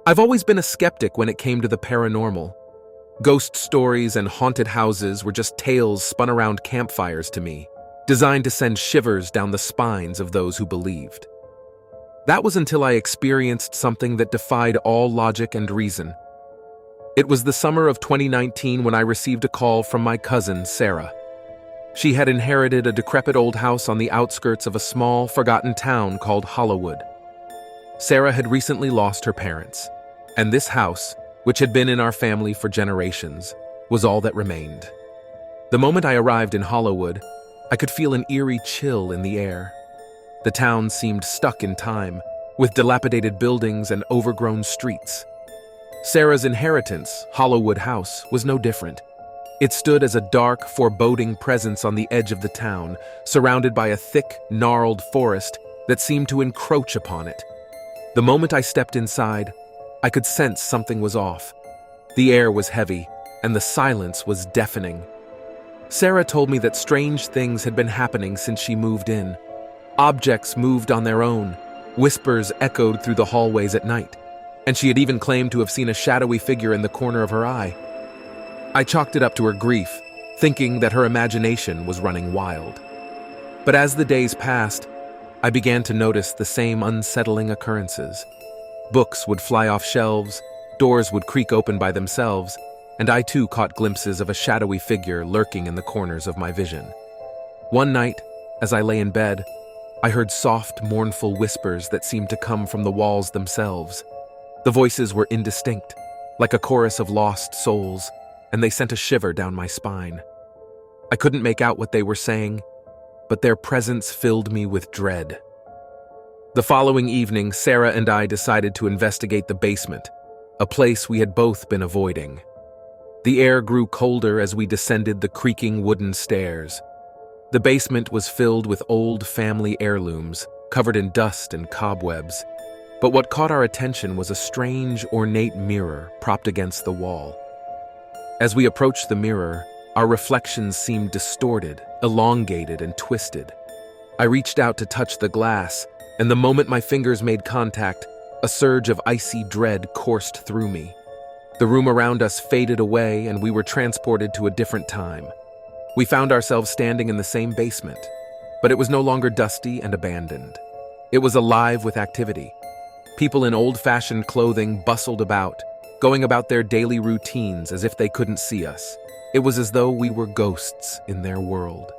I've always been a skeptic when it came to the paranormal. Ghost stories and haunted houses were just tales spun around campfires to me, designed to send shivers down the spines of those who believed. That was until I experienced something that defied all logic and reason. It was the summer of 2019 when I received a call from my cousin, Sarah. She had inherited a decrepit old house on the outskirts of a small, forgotten town called Hollowwood. Sarah had recently lost her parents, and this house, which had been in our family for generations, was all that remained. The moment I arrived in Hollowwood, I could feel an eerie chill in the air. The town seemed stuck in time, with dilapidated buildings and overgrown streets. Sarah's inheritance, Hollowwood House, was no different. It stood as a dark, foreboding presence on the edge of the town, surrounded by a thick, gnarled forest that seemed to encroach upon it. The moment I stepped inside, I could sense something was off. The air was heavy, and the silence was deafening. Sarah told me that strange things had been happening since she moved in. Objects moved on their own, whispers echoed through the hallways at night, and she had even claimed to have seen a shadowy figure in the corner of her eye. I chalked it up to her grief, thinking that her imagination was running wild. But as the days passed, I began to notice the same unsettling occurrences. Books would fly off shelves, doors would creak open by themselves, and I too caught glimpses of a shadowy figure lurking in the corners of my vision. One night, as I lay in bed, I heard soft, mournful whispers that seemed to come from the walls themselves. The voices were indistinct, like a chorus of lost souls, and they sent a shiver down my spine. I couldn't make out what they were saying, but their presence filled me with dread. The following evening, Sarah and I decided to investigate the basement, a place we had both been avoiding. The air grew colder as we descended the creaking wooden stairs. The basement was filled with old family heirlooms, covered in dust and cobwebs. But what caught our attention was a strange, ornate mirror propped against the wall. As we approached the mirror, our reflections seemed distorted, elongated, and twisted. I reached out to touch the glass, and the moment my fingers made contact, a surge of icy dread coursed through me. The room around us faded away, and we were transported to a different time. We found ourselves standing in the same basement, but it was no longer dusty and abandoned. It was alive with activity. People in old-fashioned clothing bustled about, going about their daily routines as if they couldn't see us. It was as though we were ghosts in their world.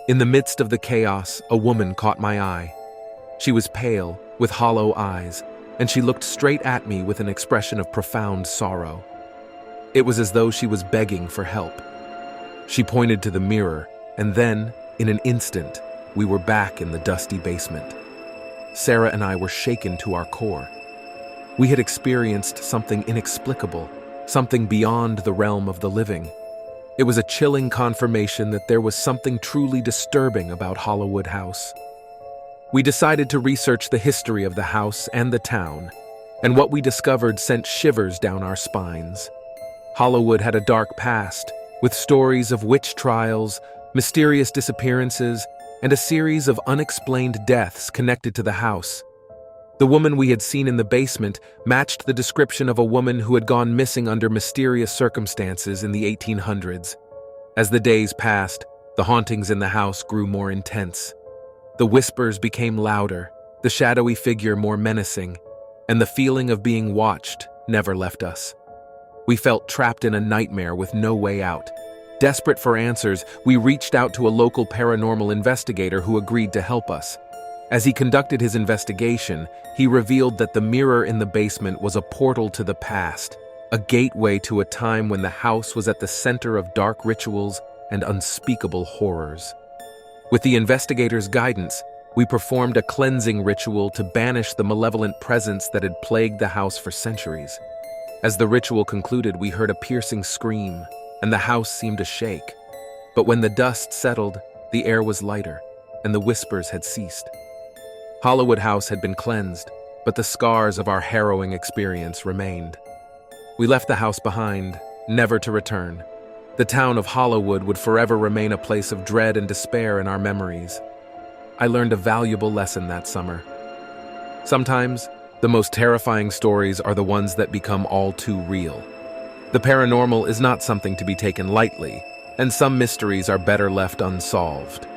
In the midst of the chaos, a woman caught my eye. She was pale, with hollow eyes, and she looked straight at me with an expression of profound sorrow. It was as though she was begging for help. She pointed to the mirror, and then, in an instant, we were back in the dusty basement. Sarah and I were shaken to our core. We had experienced something inexplicable, something beyond the realm of the living. It was a chilling confirmation that there was something truly disturbing about Hollowwood House. We decided to research the history of the house and the town, and what we discovered sent shivers down our spines. Hollowwood had a dark past, with stories of witch trials, mysterious disappearances, and a series of unexplained deaths connected to the house. The woman we had seen in the basement matched the description of a woman who had gone missing under mysterious circumstances in the 1800s. As the days passed, the hauntings in the house grew more intense. The whispers became louder, the shadowy figure more menacing, and the feeling of being watched never left us. We felt trapped in a nightmare with no way out. Desperate for answers, we reached out to a local paranormal investigator who agreed to help us. As he conducted his investigation, he revealed that the mirror in the basement was a portal to the past, a gateway to a time when the house was at the center of dark rituals and unspeakable horrors. With the investigator's guidance, we performed a cleansing ritual to banish the malevolent presence that had plagued the house for centuries. As the ritual concluded, we heard a piercing scream, and the house seemed to shake. But when the dust settled, the air was lighter, and the whispers had ceased. Hollowwood House had been cleansed, but the scars of our harrowing experience remained. We left the house behind, never to return. The town of Hollowwood would forever remain a place of dread and despair in our memories. I learned a valuable lesson that summer. Sometimes, The most terrifying stories are the ones that become all too real. The paranormal is not something to be taken lightly, and some mysteries are better left unsolved.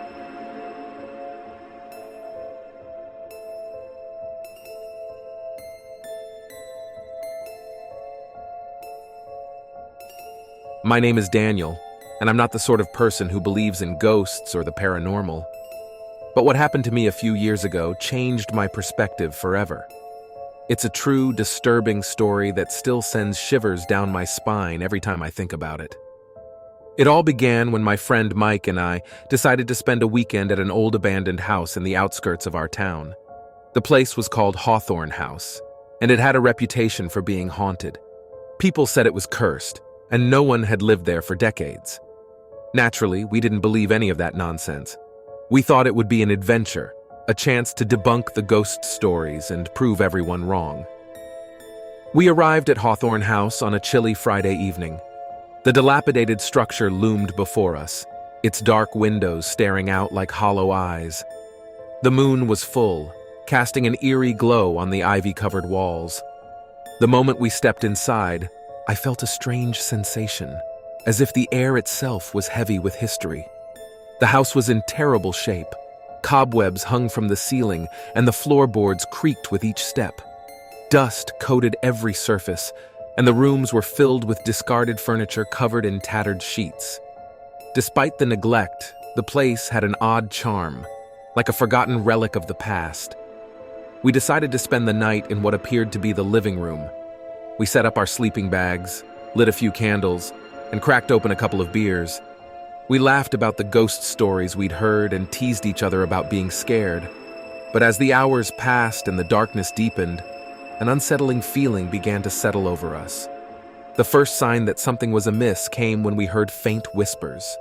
My name is Daniel, and I'm not the sort of person who believes in ghosts or the paranormal. But what happened to me a few years ago changed my perspective forever. It's a true, disturbing story that still sends shivers down my spine every time I think about it. It all began when my friend Mike and I decided to spend a weekend at an old abandoned house in the outskirts of our town. The place was called Hawthorn House, and it had a reputation for being haunted. People said it was cursed, and no one had lived there for decades. Naturally, we didn't believe any of that nonsense. We thought it would be an adventure, a chance to debunk the ghost stories and prove everyone wrong. We arrived at Hawthorn House on a chilly Friday evening. The dilapidated structure loomed before us, its dark windows staring out like hollow eyes. The moon was full, casting an eerie glow on the ivy-covered walls. The moment we stepped inside, I felt a strange sensation, as if the air itself was heavy with history. The house was in terrible shape. Cobwebs hung from the ceiling, and the floorboards creaked with each step. Dust coated every surface, and the rooms were filled with discarded furniture covered in tattered sheets. Despite the neglect, the place had an odd charm, like a forgotten relic of the past. We decided to spend the night in what appeared to be the living room. We set up our sleeping bags, lit a few candles, and cracked open a couple of beers. We laughed about the ghost stories we'd heard and teased each other about being scared. But as the hours passed and the darkness deepened, an unsettling feeling began to settle over us. The first sign that something was amiss came when we heard faint whispers.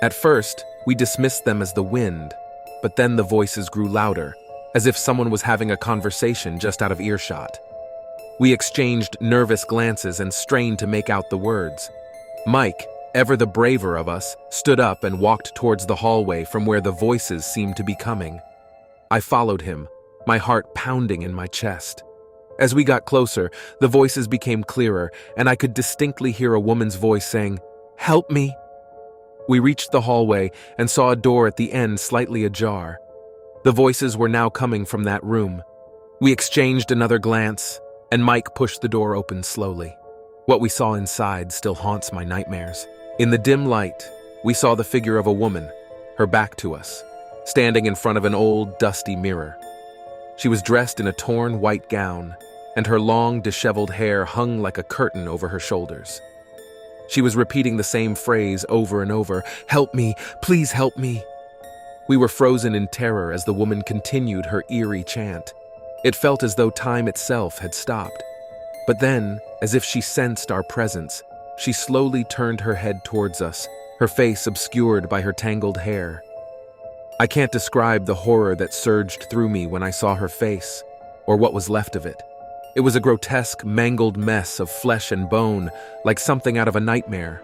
At first, we dismissed them as the wind, but then the voices grew louder, as if someone was having a conversation just out of earshot. We exchanged nervous glances and strained to make out the words. Mike, ever the braver of us, stood up and walked towards the hallway from where the voices seemed to be coming. I followed him, my heart pounding in my chest. As we got closer, the voices became clearer, and I could distinctly hear a woman's voice saying, "Help me." We reached the hallway and saw a door at the end slightly ajar. The voices were now coming from that room. We exchanged another glance, and Mike pushed the door open slowly. What we saw inside still haunts my nightmares. In the dim light, we saw the figure of a woman, her back to us, standing in front of an old, dusty mirror. She was dressed in a torn white gown, and her long, disheveled hair hung like a curtain over her shoulders. She was repeating the same phrase over and over, "Help me, please help me." We were frozen in terror as the woman continued her eerie chant. It felt as though time itself had stopped. But then, as if she sensed our presence, she slowly turned her head towards us, her face obscured by her tangled hair. I can't describe the horror that surged through me when I saw her face, or what was left of it. It was a grotesque, mangled mess of flesh and bone, like something out of a nightmare.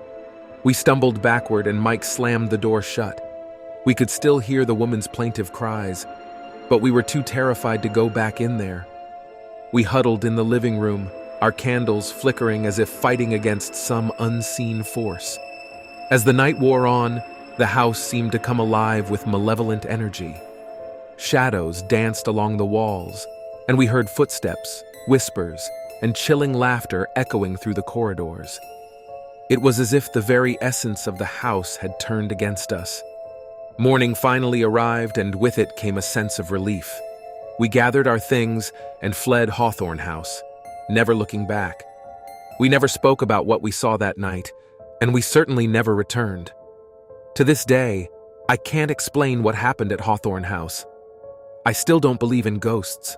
We stumbled backward and Mike slammed the door shut. We could still hear the woman's plaintive cries, but we were too terrified to go back in there. We huddled in the living room, our candles flickering as if fighting against some unseen force. As the night wore on, the house seemed to come alive with malevolent energy. Shadows danced along the walls, and we heard footsteps, whispers, and chilling laughter echoing through the corridors. It was as if the very essence of the house had turned against us. Morning finally arrived, and with it came a sense of relief. We gathered our things and fled Hawthorn House, never looking back. We never spoke about what we saw that night, and we certainly never returned. To this day, I can't explain what happened at Hawthorn House. I still don't believe in ghosts,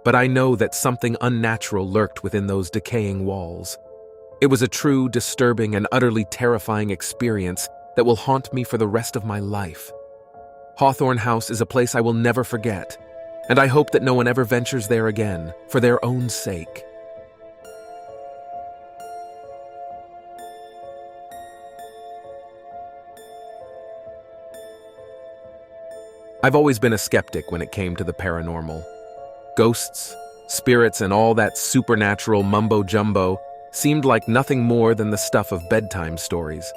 but I know that something unnatural lurked within those decaying walls. It was a true, disturbing, and utterly terrifying experience that will haunt me for the rest of my life. Hawthorn House is a place I will never forget, and I hope that no one ever ventures there again, for their own sake. I've always been a skeptic when it came to the paranormal. Ghosts, Spirits and all that supernatural mumbo-jumbo seemed like nothing more than the stuff of bedtime stories.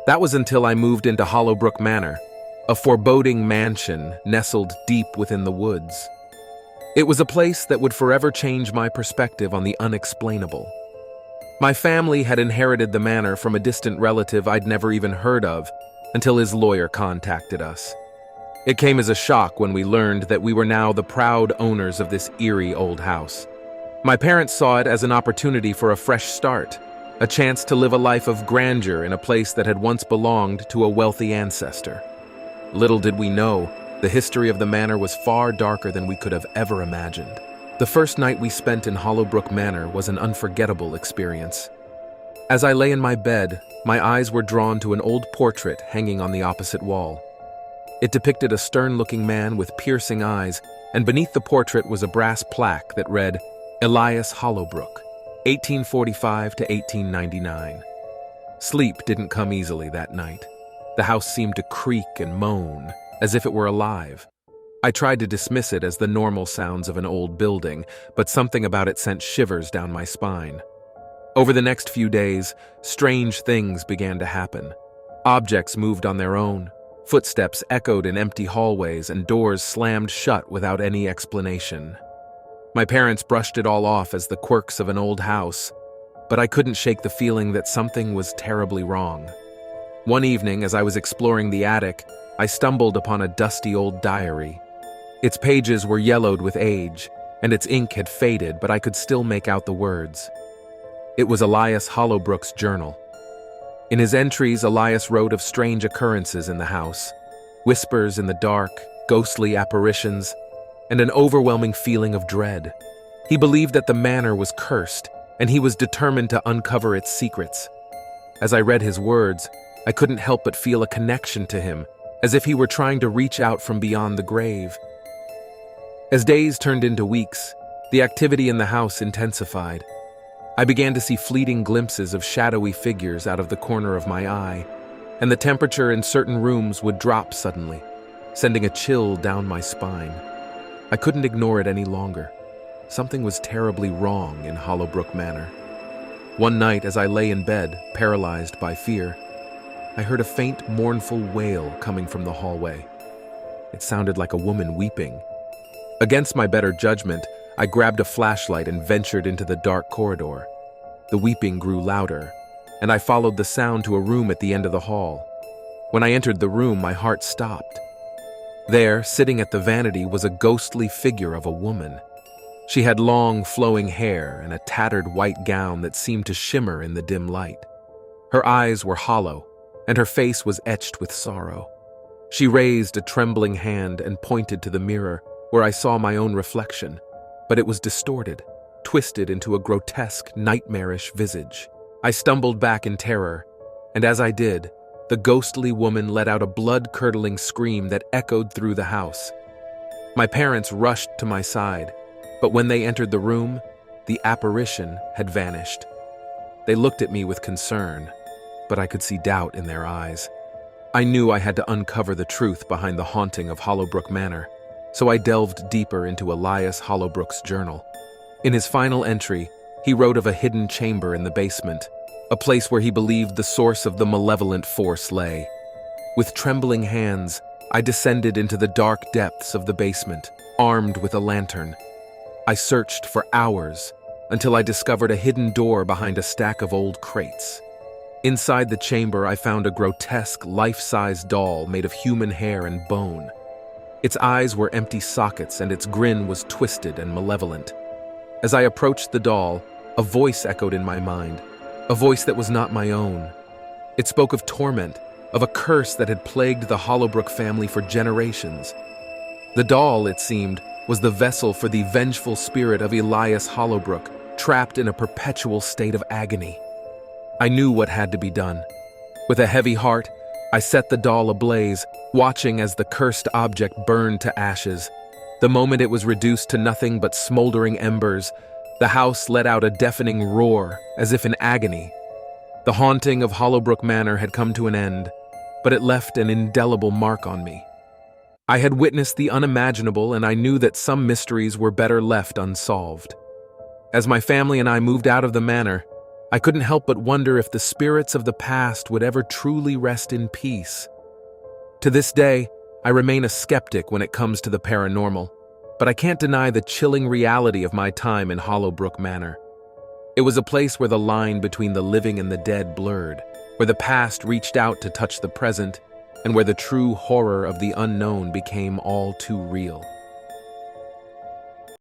That was until I moved into Hollowbrook Manor, a foreboding mansion nestled deep within the woods. It was a place that would forever change my perspective on the unexplainable. My family had inherited the manor from a distant relative I'd never even heard of until his lawyer contacted us. It came as a shock when we learned that we were now the proud owners of this eerie old house. My parents saw it as an opportunity for a fresh start, a chance to live a life of grandeur in a place that had once belonged to a wealthy ancestor. Little did we know, the history of the manor was far darker than we could have ever imagined. The first night we spent in Hollowbrook Manor was an unforgettable experience. As I lay in my bed, my eyes were drawn to an old portrait hanging on the opposite wall. It depicted a stern-looking man with piercing eyes, and beneath the portrait was a brass plaque that read, Elias Hollowbrook, 1845 to 1899. Sleep didn't come easily that night. The house seemed to creak and moan, as if it were alive. I tried to dismiss it as the normal sounds of an old building, but something about it sent shivers down my spine. Over the next few days, strange things began to happen. Objects moved on their own. Footsteps echoed in empty hallways, and doors slammed shut without any explanation. My parents brushed it all off as the quirks of an old house, but I couldn't shake the feeling that something was terribly wrong. One evening, as I was exploring the attic, I stumbled upon a dusty old diary. Its pages were yellowed with age, and its ink had faded, but I could still make out the words. It was Elias Hollowbrook's journal. In his entries, Elias wrote of strange occurrences in the house, whispers in the dark, ghostly apparitions, and an overwhelming feeling of dread. He believed that the manor was cursed, and he was determined to uncover its secrets. As I read his words, I couldn't help but feel a connection to him, as if he were trying to reach out from beyond the grave. As days turned into weeks, the activity in the house intensified. I began to see fleeting glimpses of shadowy figures out of the corner of my eye, and the temperature in certain rooms would drop suddenly, sending a chill down my spine. I couldn't ignore it any longer. Something was terribly wrong in Hollowbrook Manor. One night, as I lay in bed, paralyzed by fear, I heard a faint, mournful wail coming from the hallway. It sounded like a woman weeping. Against my better judgment, I grabbed a flashlight and ventured into the dark corridor. The weeping grew louder, and I followed the sound to a room at the end of the hall. When I entered the room, my heart stopped. There, sitting at the vanity, was a ghostly figure of a woman. She had long, flowing hair and a tattered white gown that seemed to shimmer in the dim light. Her eyes were hollow, and her face was etched with sorrow. She raised a trembling hand and pointed to the mirror, where I saw my own reflection, but it was distorted, twisted into a grotesque, nightmarish visage. I stumbled back in terror, and as I did, the ghostly woman let out a blood-curdling scream that echoed through the house. My parents rushed to my side, but when they entered the room, the apparition had vanished. They looked at me with concern, but I could see doubt in their eyes. I knew I had to uncover the truth behind the haunting of Hollowbrook Manor, so I delved deeper into Elias Hollowbrook's journal. In his final entry, he wrote of a hidden chamber in the basement, a place where he believed the source of the malevolent force lay. With trembling hands, I descended into the dark depths of the basement, armed with a lantern. I searched for hours until I discovered a hidden door behind a stack of old crates. Inside the chamber, I found a grotesque, life-size doll made of human hair and bone. Its eyes were empty sockets, and its grin was twisted and malevolent. As I approached the doll, a voice echoed in my mind, a voice that was not my own. It spoke of torment, of a curse that had plagued the Hollowbrook family for generations. The doll, it seemed, was the vessel for the vengeful spirit of Elias Hollowbrook, trapped in a perpetual state of agony. I knew what had to be done. With a heavy heart, I set the doll ablaze, watching as the cursed object burned to ashes. The moment it was reduced to nothing but smoldering embers, the house let out a deafening roar, as if in agony. The haunting of Hollowbrook Manor had come to an end, but it left an indelible mark on me. I had witnessed the unimaginable, and I knew that some mysteries were better left unsolved. As my family and I moved out of the manor, I couldn't help but wonder if the spirits of the past would ever truly rest in peace. To this day, I remain a skeptic when it comes to the paranormal, but I can't deny the chilling reality of my time in Hollowbrook Manor. It was a place where the line between the living and the dead blurred, where the past reached out to touch the present, and where the true horror of the unknown became all too real.